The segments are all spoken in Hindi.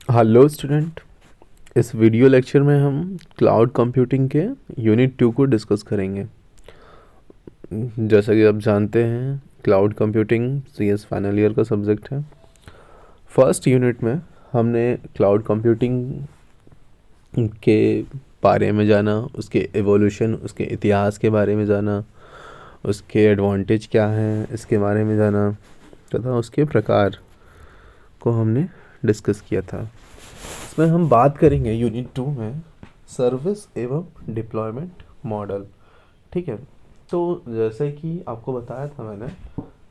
Hello student. इस वीडियो लेक्चर में हम क्लाउड कंप्यूटिंग के यूनिट 2 को डिस्कस करेंगे। जैसा कि आप जानते हैं, cloud computing CS final year का सब्जेक्ट है। फर्स्ट यूनिट में हमने क्लाउड कंप्यूटिंग के बारे में जाना, उसके एवोल्यूशन, उसके इतिहास के बारे में जाना, उसके एडवांटेज क्या हैं इसके बारे में जाना, तथा उसके प्रकार को हमने डिस्कस किया था। इसमें हम बात करेंगे यूनिट 2 में सर्विस एवं डिप्लॉयमेंट मॉडल। ठीक है। तो जैसे कि आपको बताया था मैंने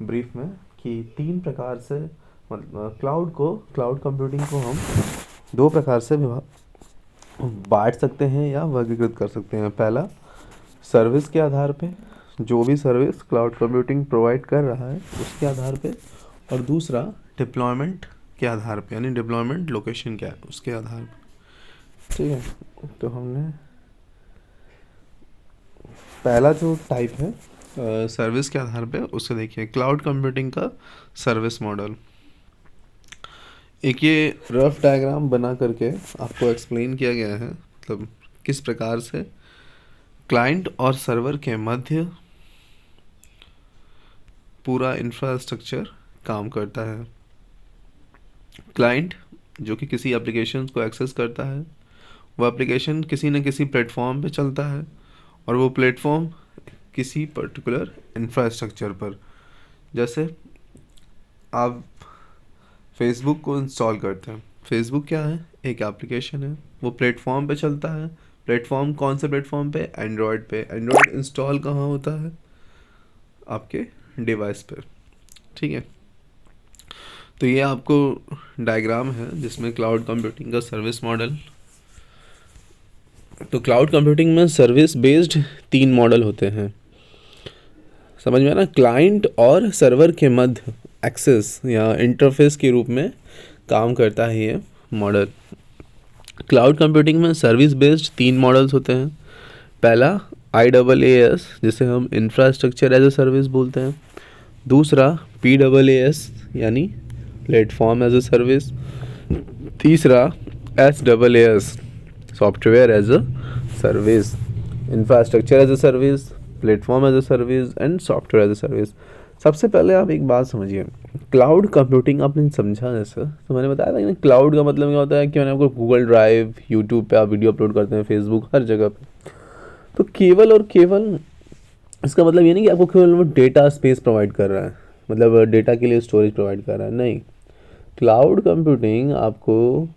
ब्रीफ में कि तीन प्रकार से, मतलब क्लाउड कंप्यूटिंग को हम दो प्रकार से बांट सकते हैं या वर्गीकृत कर सकते हैं। पहला, सर्विस के आधार पे, जो भी सर्विस क्लाउड कंप्यूटिंग प्रोवाइड कर रहा है उसके आधार पे, और दूसरा डिप्लॉयमेंट के आधार पे, यानी डिप्लॉयमेंट लोकेशन क्या है उसके आधार पे। ठीक है। तो हमने पहला जो टाइप है सर्विस के आधार पे, उससे देखिए क्लाउड कंप्यूटिंग का सर्विस मॉडल। एक ये रफ डायग्राम बना करके आपको एक्सप्लेन किया गया है, मतलब किस प्रकार से क्लाइंट और सर्वर के मध्य पूरा इंफ्रास्ट्रक्चर काम करता है। क्लाइंट जो कि किसी एप्लीकेशन को एक्सेस करता है, वो एप्लीकेशन किसी न किसी प्लेटफॉर्म पे चलता है, और वो प्लेटफॉर्म किसी पर्टिकुलर इंफ्रास्ट्रक्चर पर। जैसे आप फेसबुक को इंस्टॉल करते हैं। फेसबुक क्या है? एक एप्लीकेशन है, वो प्लेटफॉर्म पे चलता है। प्लेटफॉर्म कौन से प्लेटफॉर्म पे? एंड्रॉयड पे। एंड्रॉयड इंस्टॉल कहाँ होता है? आपके डिवाइस पर। ठीक है। तो ये आपको डायग्राम है जिसमें क्लाउड कंप्यूटिंग का सर्विस मॉडल। तो क्लाउड कंप्यूटिंग में सर्विस बेस्ड तीन मॉडल होते हैं, समझ में ना। क्लाइंट और सर्वर के मध्य एक्सेस या इंटरफेस के रूप में काम करता है ये मॉडल। क्लाउड कंप्यूटिंग में सर्विस बेस्ड तीन मॉडल्स होते हैं। पहला IaaS, जिसे हम इंफ्रास्ट्रक्चर एज ए सर्विस बोलते हैं। दूसरा PaaS, यानी प्लेटफॉर्म एज ए सर्विस। तीसरा SaaS, software as a service. Infrastructure as a service, platform as a service and software as a service. सबसे पहले आप एक बात समझिए, क्लाउड कंप्यूटिंग आपने समझा जैसे, तो मैंने बताया था कि क्लाउड का मतलब क्या होता है कि मैंने आपको गूगल ड्राइव, यूट्यूब पे आप वीडियो अपलोड करते हैं, फेसबुक, हर जगह पे। तो केवल और केवल इसका मतलब ये नहीं कि आपको केवल वो डेटा स्पेस प्रोवाइड कर रहा है, मतलब डेटा के लिए स्टोरेज प्रोवाइड कर रहा है, नहीं। क्लाउड कंप्यूटिंग आपको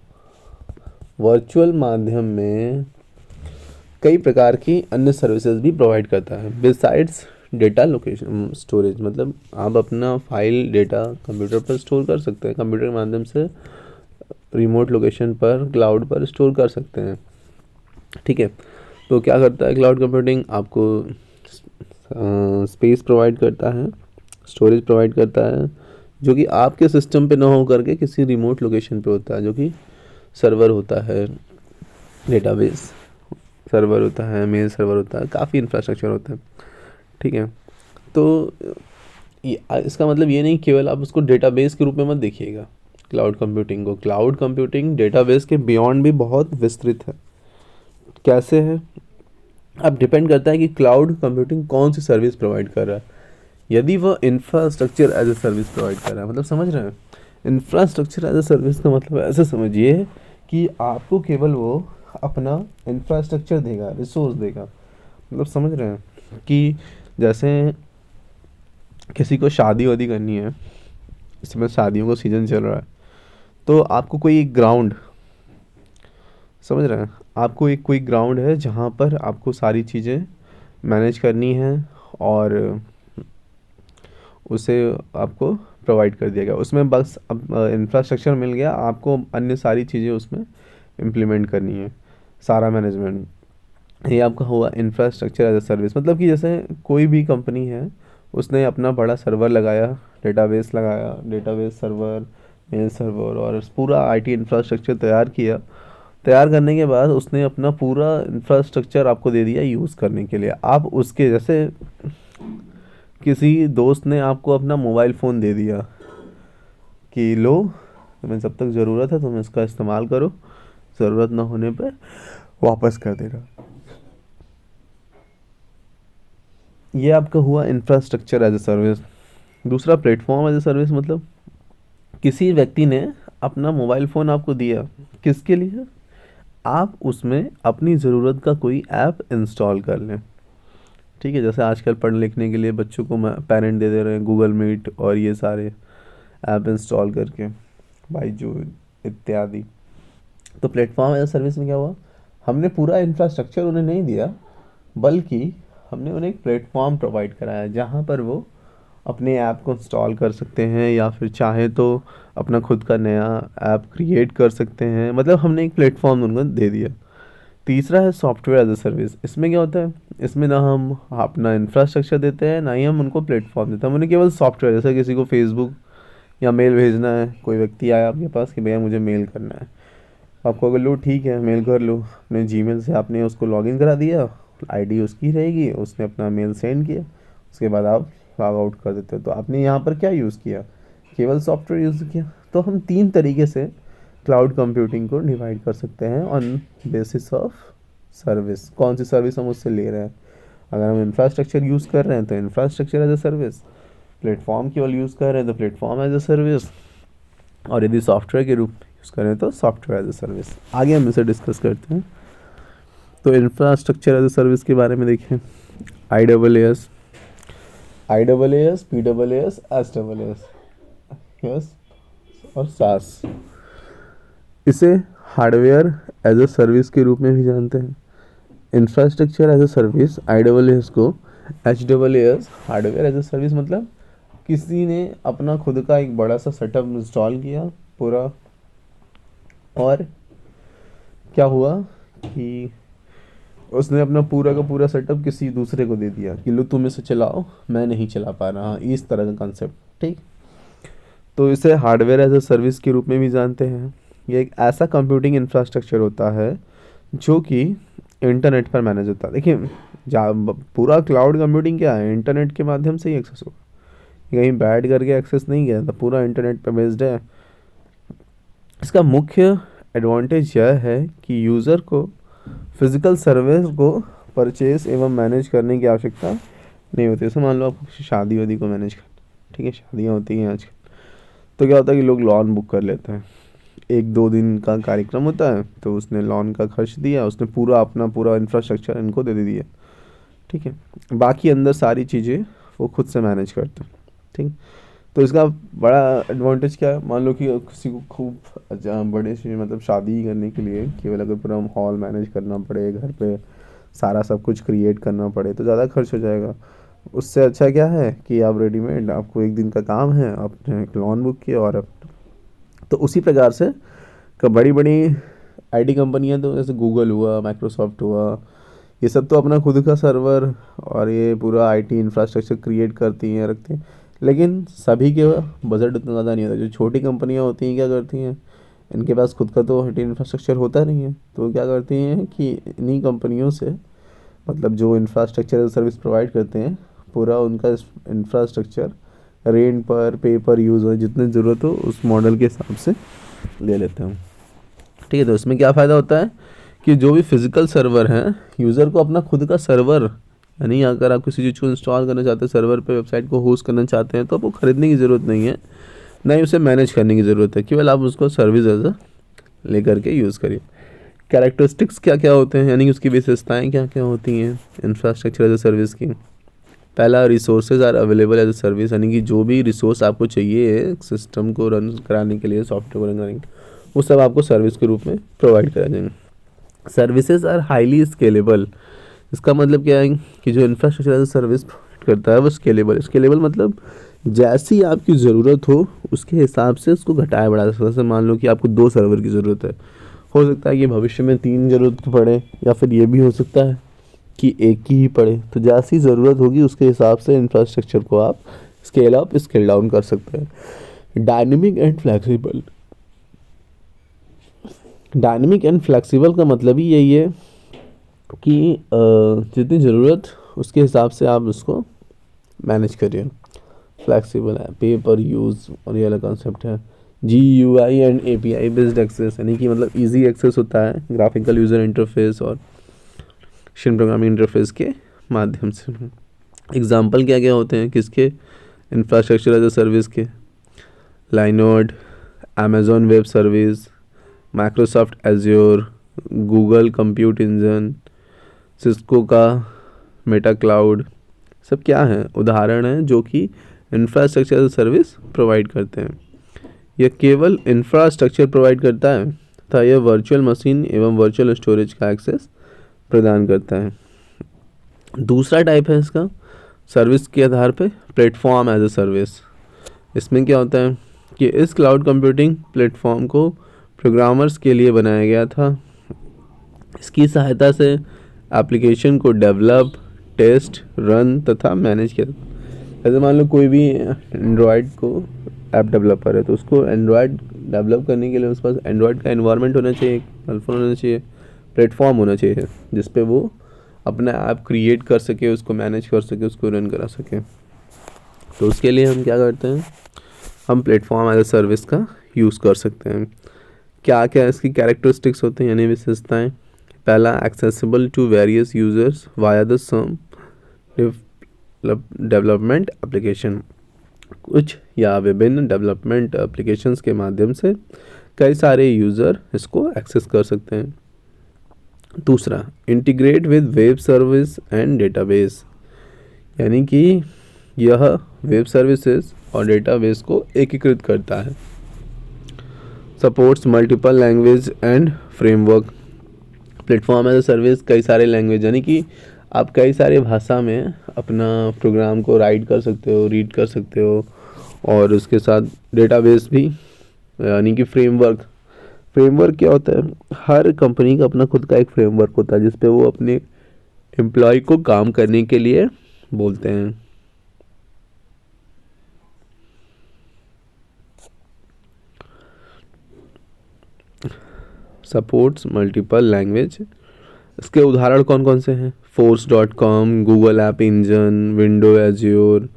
वर्चुअल माध्यम में कई प्रकार की अन्य सर्विसेज भी प्रोवाइड करता है बिसाइड्स डेटा लोकेशन स्टोरेज। मतलब आप अपना फाइल डेटा कंप्यूटर पर स्टोर कर सकते हैं, कंप्यूटर के माध्यम से रिमोट लोकेशन पर, क्लाउड पर स्टोर कर सकते हैं। ठीक है। तो क्या करता है क्लाउड कंप्यूटिंग? आपको स्पेस प्रोवाइड करता है, स्टोरेज प्रोवाइड करता है, जो कि आपके सिस्टम पे ना हो करके किसी रिमोट लोकेशन पे होता है, जो कि सर्वर होता है, डेटाबेस सर्वर होता है, मेल सर्वर होता है, काफ़ी इंफ्रास्ट्रक्चर होता है। ठीक है। तो इसका मतलब ये नहीं केवल आप उसको डेटाबेस के रूप में मत देखिएगा क्लाउड कंप्यूटिंग को। क्लाउड कंप्यूटिंग डेटाबेस के बियॉन्ड भी बहुत विस्तृत है। कैसे है? अब डिपेंड करता है कि क्लाउड कंप्यूटिंग कौन सी सर्विस प्रोवाइड कर रहा है। यदि वह infrastructure as a service provide कर रहा है, मतलब समझ रहे हैं, इंफ्रास्ट्रक्चर एज ए सर्विस का मतलब ऐसे समझिए कि आपको केवल वो अपना इंफ्रास्ट्रक्चर देगा, रिसोर्स देगा। मतलब समझ रहे हैं कि जैसे किसी को शादी वादी करनी है, इस समय शादियों का सीज़न चल रहा है, तो आपको कोई एक ग्राउंड, समझ रहे हैं, आपको एक कोई ग्राउंड है जहाँ पर आपको सारी चीज़ें मैनेज करनी है, और उसे आपको प्रोवाइड कर दिया गया। उसमें बस अब इंफ्रास्ट्रक्चर मिल गया, आपको अन्य सारी चीज़ें उसमें इम्प्लीमेंट करनी है, सारा मैनेजमेंट। ये आपका हुआ इंफ्रास्ट्रक्चर एज अ सर्विस। मतलब कि जैसे कोई भी कंपनी है, उसने अपना बड़ा सर्वर लगाया, डेटाबेस लगाया, डेटाबेस सर्वर, मेल सर्वर, और पूरा आईटी इंफ्रास्ट्रक्चर तैयार किया। तैयार करने के बाद उसने अपना पूरा इंफ्रास्ट्रक्चर आपको दे दिया यूज़ करने के लिए। आप उसके जैसे किसी दोस्त ने आपको अपना मोबाइल फ़ोन दे दिया कि लो, तुम्हें जब तक ज़रूरत है तुम इसका इस्तेमाल करो, ज़रूरत ना होने पर वापस कर देना। ये आपका हुआ इंफ्रास्ट्रक्चर एज ए सर्विस। दूसरा प्लेटफॉर्म एज ए सर्विस, मतलब किसी व्यक्ति ने अपना मोबाइल फ़ोन आपको दिया, किसके लिए? आप उसमें अपनी ज़रूरत का कोई ऐप इंस्टॉल कर लें। ठीक है, जैसे आजकल पढ़ने लिखने के लिए बच्चों को पेरेंट दे रहे हैं गूगल मीट और ये सारे ऐप इंस्टॉल करके, बाईजूस इत्यादि। तो प्लेटफॉर्म एज ए सर्विस में क्या हुआ, हमने पूरा इंफ्रास्ट्रक्चर उन्हें नहीं दिया, बल्कि हमने उन्हें एक प्लेटफॉर्म प्रोवाइड कराया जहाँ पर वो अपने ऐप को इंस्टॉल कर सकते हैं, या फिर चाहे तो अपना खुद का नया ऐप क्रिएट कर सकते हैं। मतलब हमने एक प्लेटफॉर्म उनको दे दिया। तीसरा है सॉफ्टवेयर एज ए सर्विस। इसमें क्या होता है, इसमें ना हम अपना इंफ्रास्ट्रक्चर देते हैं, ना ही हम उनको प्लेटफॉर्म देते हैं, हम उन्हें केवल सॉफ्टवेयर, जैसे किसी को फेसबुक या मेल भेजना है, कोई व्यक्ति आया आपके पास कि भैया मुझे मेल करना है, आपको अगर लो ठीक है मेल कर लो, अपने जीमेल से आपने उसको लॉगिन करा दिया, आईडी उसकी रहेगी, उसने अपना मेल सेंड किया, उसके बाद आप लॉग आउट कर देते हो। तो आपने यहाँ पर क्या यूज़ किया, केवल सॉफ्टवेयर यूज़ किया। तो हम 3 तरीके से क्लाउड कंप्यूटिंग को डिवाइड कर सकते हैं ऑन बेसिस ऑफ सर्विस। कौन सी सर्विस हम उससे ले रहे हैं। अगर हम इंफ्रास्ट्रक्चर यूज़ कर रहे हैं तो infrastructure as a service, platform केवल यूज़ कर रहे हैं तो प्लेटफॉर्म एज ए सर्विस, और यदि सॉफ्टवेयर के रूप में यूज़ करें तो सॉफ्टवेयर एज ए सर्विस। आगे हम इसे डिस्कस करते हैं। तो इंफ्रास्ट्रक्चर एज ए सर्विस के बारे में देखें, IaaS, PaaS, SaaS और SaaS। इसे हार्डवेयर एज ए सर्विस के रूप में भी जानते हैं। Infrastructure as a service IaaS को HaaS hardware as a service, मतलब किसी ने अपना खुद का एक बड़ा सा सेटअप इंस्टॉल किया पूरा, और क्या हुआ कि उसने अपना पूरा का पूरा सेटअप किसी दूसरे को दे दिया कि लो तुम इसे चलाओ, मैं नहीं चला पा रहा, इस तरह का कंसेप्ट। ठीक, तो इसे हार्डवेयर एज ए सर्विस के रूप में भी जानते हैं। ये एक ऐसा कंप्यूटिंग इंफ्रास्ट्रक्चर होता है जो कि इंटरनेट पर मैनेज होता है। देखिए पूरा क्लाउड कंप्यूटिंग क्या है, इंटरनेट के माध्यम से ही एक्सेस होगा, कहीं बैठ करके एक्सेस नहीं किया, तो पूरा इंटरनेट पर बेस्ड है। इसका मुख्य एडवांटेज यह है कि यूज़र को फिज़िकल सर्विस को परचेज एवं मैनेज करने की आवश्यकता नहीं होती। जैसे मान लो आपको शादी वादी को मैनेज करना, ठीक है, शादियाँ होती हैं आजकल, तो क्या होता है कि लोग लॉन बुक कर लेते हैं, 1-2 दिन का कार्यक्रम होता है, तो उसने लॉन का खर्च दिया, उसने पूरा अपना पूरा इंफ्रास्ट्रक्चर इनको दे दिया, ठीक है, बाकी अंदर सारी चीज़ें वो खुद से मैनेज करते हैं। ठीक, तो इसका बड़ा एडवांटेज क्या है, मान लो कि किसी को खूब बड़े से मतलब शादी करने के लिए केवल अगर पूरा हॉल मैनेज करना पड़े, घर पे सारा सब कुछ क्रिएट करना पड़े, तो ज़्यादा खर्च हो जाएगा। उससे अच्छा क्या है कि आप रेडीमेड, आपको 1 दिन का काम है, आपने एक लॉन बुक किया और तो उसी प्रकार से बड़ी बड़ी IT कंपनियां, तो जैसे गूगल हुआ, माइक्रोसॉफ्ट हुआ, ये सब तो अपना खुद का सर्वर और ये पूरा IT इंफ्रास्ट्रक्चर क्रिएट करती हैं, रखती हैं, लेकिन सभी के बजट उतना ज़्यादा नहीं होता। जो छोटी कंपनियां होती हैं क्या करती हैं, इनके पास खुद का तो IT इंफ्रास्ट्रक्चर होता नहीं है, तो क्या करती हैं कि इन्हीं कंपनियों से, मतलब जो इंफ्रास्ट्रक्चर सर्विस प्रोवाइड करते हैं, पूरा उनका इंफ्रास्ट्रक्चर रेंट पर, पे पर यूज़ हो, जितनी ज़रूरत हो उस मॉडल के हिसाब से ले लेते हैं। ठीक है, तो इसमें क्या फ़ायदा होता है कि जो भी फिज़िकल सर्वर हैं, यूज़र को अपना खुद का सर्वर, यानी अगर आप किसी चीज़ को इंस्टॉल करना चाहते हैं सर्वर पे, वेबसाइट को होस्ट करना चाहते हैं, तो आपको ख़रीदने की ज़रूरत नहीं है, ना ही उसे मैनेज करने की ज़रूरत है, केवल आप उसको सर्विस एज ले करके यूज़ करिए। कैरेक्टरिस्टिक्स क्या क्या होते हैं, यानी कि उसकी विशेषताएँ क्या क्या होती हैं इंफ्रास्ट्रक्चर एज ए सर्विस की। पहला, resources are available as a service, यानी कि जो भी रिसोर्स आपको चाहिए सिस्टम को रन कराने के लिए, सॉफ्टवेयर को रन कराने के लिए, वो सब आपको सर्विस के रूप में प्रोवाइड करा जाएंगे। सर्विसेज आर हाईली स्केलेबल, इसका मतलब क्या है कि जो infrastructure as a service provide करता है वो स्केलेबल। स्केलेबल मतलब जैसी आपकी ज़रूरत हो उसके हिसाब से उसको घटाया बढ़ाया जा सकता है। जैसे मान लो कि आपको 2 सर्वर की ज़रूरत है, हो सकता है कि भविष्य में 3 ज़रूरत पड़े, या फिर ये भी हो सकता है कि एक की ही पड़े। तो जैसी ज़रूरत होगी उसके हिसाब से इंफ्रास्ट्रक्चर को आप स्केल अप स्केल डाउन कर सकते हैं। Dynamic and flexible, dynamic and flexible का मतलब ही यही है कि जितनी ज़रूरत उसके हिसाब से आप उसको मैनेज करिए। फ्लेक्सिबल है, पे पर यूज़, और ये वाला कॉन्सेप्ट है, GUI and API based access, यानी कि मतलब इजी एक्सेस होता है ग्राफिकल यूज़र इंटरफेस और मशीन प्रोग्रामिंग इंटरफेस के माध्यम से। एग्जांपल क्या क्या होते हैं किसके, इंफ्रास्ट्रक्चर एज अ सर्विस के, Linode, Amazon web service, Microsoft Azure, Google compute engine, Cisco का मेटा क्लाउड, सब क्या है, उदाहरण हैं जो कि infrastructure as a service provide करते हैं। यह केवल इंफ्रास्ट्रक्चर प्रोवाइड करता है तथा यह वर्चुअल मशीन एवं वर्चुअल स्टोरेज का एक्सेस प्रदान करता है। दूसरा टाइप है इसका सर्विस के आधार पे प्लेटफॉर्म एज अ सर्विस। इसमें क्या होता है कि इस क्लाउड कंप्यूटिंग प्लेटफॉर्म को प्रोग्रामर्स के लिए बनाया गया था। इसकी सहायता से एप्लीकेशन को डेवलप, टेस्ट, रन तथा मैनेज किया। जैसे मान लो कोई भी एंड्रॉयड को ऐप डेवलपर है तो उसको एंड्रॉयड डेवलप करने के लिए उसके पास एंड्रॉयड का एनवायरनमेंट होना चाहिए, प्लेटफॉर्म होना चाहिए, प्लेटफॉर्म होना चाहिए जिस पे वो अपना ऐप क्रिएट कर सके, उसको मैनेज कर सके, उसको रन करा सके। तो उसके लिए हम क्या करते हैं, हम प्लेटफॉर्म एज अ सर्विस का यूज़ कर सकते हैं। क्या क्या इसकी कैरेक्टरिस्टिक्स होते हैं यानी विशेषताएं। पहला, accessible to various users via the some development application, कुछ या विभिन्न डेवलपमेंट एप्लीकेशंस के माध्यम से कई सारे यूज़र इसको एक्सेस कर सकते हैं। दूसरा, integrate with web service and database, यानी कि यह वेब सर्विसेज और डेटाबेस को एकीकृत करता है। Supports multiple language and framework, platform as a service कई सारे लैंग्वेज, यानी कि आप कई सारे भाषा में अपना प्रोग्राम को राइट कर सकते हो, रीड कर सकते हो। और उसके साथ डेटाबेस भी, यानी कि फ्रेमवर्क। फ्रेमवर्क क्या होता है, हर कंपनी का अपना खुद का एक फ्रेमवर्क होता है जिस पे वो अपने एम्प्लॉय को काम करने के लिए बोलते हैं। सपोर्ट्स मल्टीपल लैंग्वेज, इसके उदाहरण कौन कौन से हैं, force.com, Google app engine, window azure,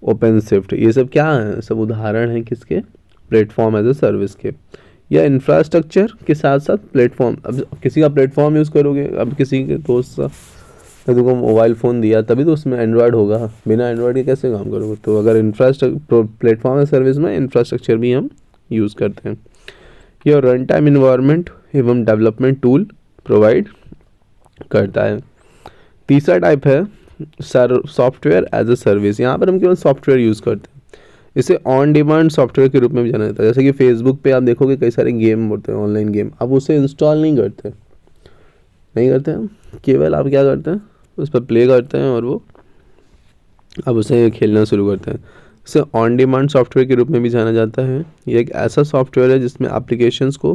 open Swift, ये सब क्या हैं, सब उदाहरण हैं किसके, प्लेटफॉर्म एज अ सर्विस के। या इंफ्रास्ट्रक्चर के साथ साथ प्लेटफॉर्म, अब किसी का प्लेटफॉर्म यूज़ करोगे, अब किसी के दोस्त का ने तुमको मोबाइल फ़ोन दिया तभी तो उसमें एंड्रॉयड होगा, बिना एंड्रॉयड के कैसे काम करोगे। तो अगर इंफ्रास्ट्रक्चर प्लेटफॉर्म एज सर्विस में इंफ्रास्ट्रक्चर भी हम यूज़ करते हैं। यह रन टाइम इन्वायरमेंट एवं डेवलपमेंट टूल प्रोवाइड करता है। तीसरा टाइप है सॉफ्टवेयर एज अ सर्विस, यहाँ पर हम केवल सॉफ्टवेयर यूज़ करते हैं। इसे ऑन डिमांड सॉफ्टवेयर के रूप में भी जाना जाता है। जैसे कि फेसबुक पे आप देखोगे कई सारे गेम होते हैं, ऑनलाइन गेम, आप उसे इंस्टॉल नहीं करते हैं, केवल आप क्या करते हैं, उस पर प्ले करते हैं और वो अब उसे खेलना शुरू करते हैं। इसे ऑन डिमांड सॉफ्टवेयर के रूप में भी जाना जाता है। ये एक ऐसा सॉफ्टवेयर है जिसमें एप्लीकेशंस को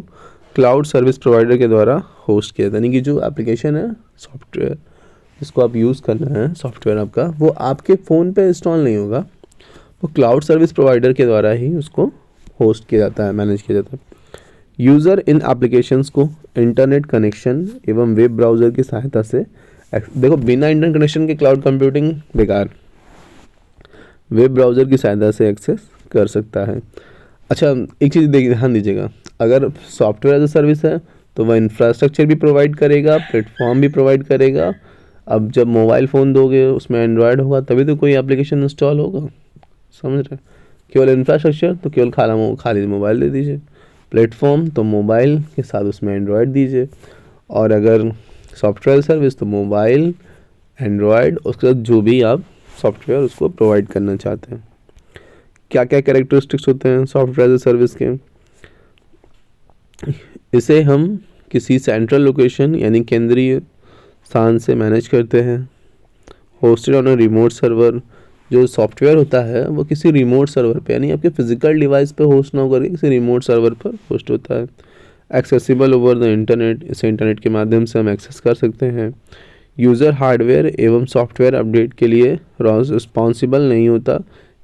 क्लाउड सर्विस प्रोवाइडर के द्वारा होस्ट किया, यानी कि जो एप्लीकेशन है, सॉफ्टवेयर जिसको आप यूज़ करना है, सॉफ्टवेयर आपका, वो आपके फ़ोन पे इंस्टॉल नहीं होगा, वो क्लाउड सर्विस प्रोवाइडर के द्वारा ही उसको होस्ट किया जाता है, मैनेज किया जाता है। यूज़र इन एप्लीकेशंस को इंटरनेट कनेक्शन एवं वेब ब्राउज़र की सहायता से, देखो बिना इंटरनेट कनेक्शन के क्लाउड कंप्यूटिंग बेकार, वेब ब्राउज़र की सहायता से एक्सेस कर सकता है। अच्छा, एक चीज़ ध्यान दीजिएगा, अगर सॉफ्टवेयर एज अ सर्विस है तो वह इंफ्रास्ट्रक्चर भी प्रोवाइड करेगा, प्लेटफॉर्म भी प्रोवाइड करेगा। अब जब मोबाइल फ़ोन दोगे उसमें एंड्रॉयड होगा तभी तो कोई एप्लीकेशन इंस्टॉल होगा, समझ रहे। केवल इंफ्रास्ट्रक्चर तो केवल खाली मोबाइल दे दीजिए, प्लेटफॉर्म तो मोबाइल के साथ उसमें एंड्रॉयड दीजिए, और अगर सॉफ्टवेयर सर्विस तो मोबाइल, एंड्रॉयड, उसके साथ जो भी आप सॉफ्टवेयर उसको प्रोवाइड करना चाहते हैं। क्या क्या कैरेक्टरिस्टिक्स होते हैं सॉफ्टवेयर एज ए सर्विस के, इसे हम किसी सेंट्रल लोकेशन यानी केंद्रीय स्थान से मैनेज करते हैं। Hosted on a remote server, जो सॉफ्टवेयर होता है वो किसी रिमोट सर्वर पे, यानी आपके फिजिकल डिवाइस पे होस्ट ना होकर किसी रिमोट सर्वर पर होस्ट होता है। एक्सेसिबल ओवर द इंटरनेट, इसे इंटरनेट के माध्यम से हम एक्सेस कर सकते हैं। यूज़र हार्डवेयर एवं सॉफ्टवेयर अपडेट के लिए रिस्पॉन्सिबल नहीं होता,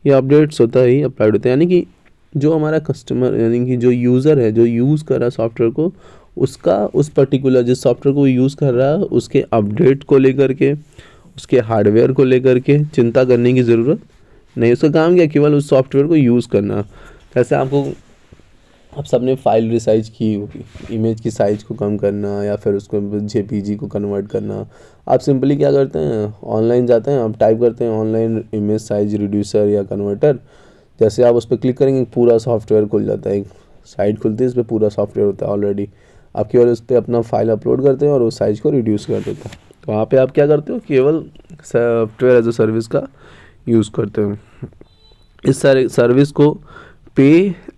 ये अपडेट्स होता ही अप्लाइड होता है, यानी कि जो हमारा कस्टमर यानी कि जो यूज़र है जो यूज़ कर रहा है सॉफ्टवेयर को, उसका उस पर्टिकुलर जिस सॉफ्टवेयर को यूज़ कर रहा है उसके अपडेट को लेकर के, उसके हार्डवेयर को लेकर के चिंता करने की ज़रूरत नहीं। उसका काम क्या, केवल उस सॉफ्टवेयर को यूज़ करना। जैसे आपको आप सबने फाइल रिसाइज की होगी, इमेज की साइज़ को कम करना या फिर उसको जेपीजी को कन्वर्ट करना। आप सिंपली क्या करते हैं, ऑनलाइन जाते हैं, आप टाइप करते हैं ऑनलाइन इमेज साइज रिड्यूसर या कन्वर्टर। जैसे आप उस पर क्लिक करेंगे पूरा सॉफ्टवेयर खुल जाता है, एक साइट खुलती है, इस पर पूरा सॉफ्टवेयर होता है ऑलरेडी। आप केवल उस पर अपना फाइल अपलोड करते हैं और उस साइज़ को रिड्यूस कर देते हैं। तो वहाँ पे आप क्या करते हो, केवल सॉफ्टवेयर एज अ सर्विस का यूज़ करते हो। इस सारे सर्विस को पे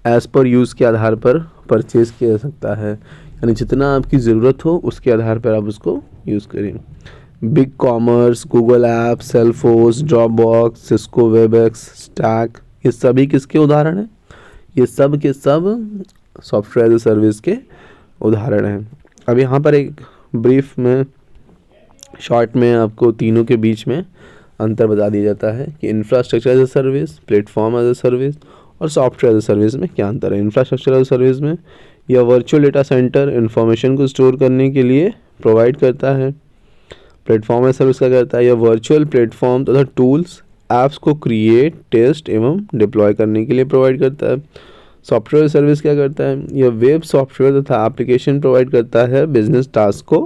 एज़ पर यूज़ के आधार पर परचेज़ किया जा सकता है, यानी जितना आपकी ज़रूरत हो उसके आधार पर आप उसको यूज़ करें। BigCommerce, Google app, Salesforce, Dropbox, Cisco Webex, stack, ये सभी किसके उदाहरण हैं? ये सब के सब सॉफ्टवेयर एज ए सर्विस के उदाहरण हैं। अब यहाँ पर एक ब्रीफ में शॉर्ट में आपको तीनों के बीच में अंतर बता दिया जाता है कि infrastructure as a service, platform as a service और सॉफ्टवेयर एज ए सर्विस में क्या अंतर है। इंफ्रास्ट्रक्चर एज ए सर्विस में यह वर्चुअल डेटा सेंटर इंफॉर्मेशन को स्टोर करने के लिए प्रोवाइड करता है। प्लेटफॉर्म एज सर्विस क्या करता है, यह वर्चुअल प्लेटफॉर्म तथा टूल्स ऐप्स को क्रिएट, टेस्ट एवं डिप्लॉय करने के लिए प्रोवाइड करता है। सॉफ्टवेयर सर्विस क्या करता है, यह वेब सॉफ्टवेयर तथा एप्लीकेशन प्रोवाइड करता है बिजनेस टास्क को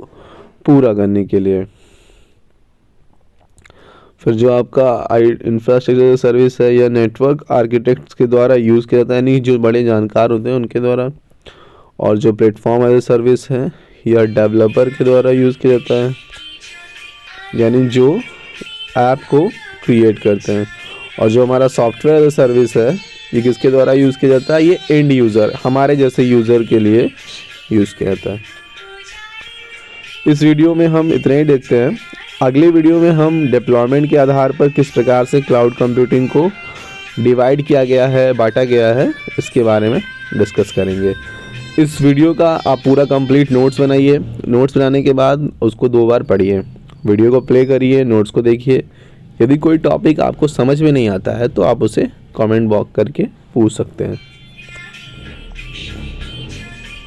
पूरा करने के लिए। फिर जो आपका इंफ्रास्ट्रक्चर सर्विस है, यह नेटवर्क आर्किटेक्ट्स के द्वारा यूज़ किया जाता है, यानी जो बड़े जानकार होते हैं उनके द्वारा। और जो प्लेटफॉर्म एज ए सर्विस है, यह डेवलपर के द्वारा यूज़ किया जाता है, यानी जो ऐप को क्रिएट करते हैं। और जो हमारा सॉफ्टवेयर एज ए सर्विस है, ये किसके द्वारा यूज़ किया जाता है, ये एंड यूज़र, हमारे जैसे यूज़र के लिए यूज़ किया जाता है। इस वीडियो में हम इतना ही देखते हैं। अगले वीडियो में हम डिप्लॉयमेंट के आधार पर किस प्रकार से क्लाउड कंप्यूटिंग को डिवाइड किया गया है, बांटा गया है, इसके बारे में डिस्कस करेंगे। इस वीडियो का आप पूरा कंप्लीट नोट्स बनाइए। नोट्स बनाने के बाद उसको 2 बार पढ़िए, वीडियो को प्ले करिए, नोट्स को देखिए। यदि कोई टॉपिक आपको समझ में नहीं आता है तो आप उसे कमेंट बॉक्स करके पूछ सकते हैं।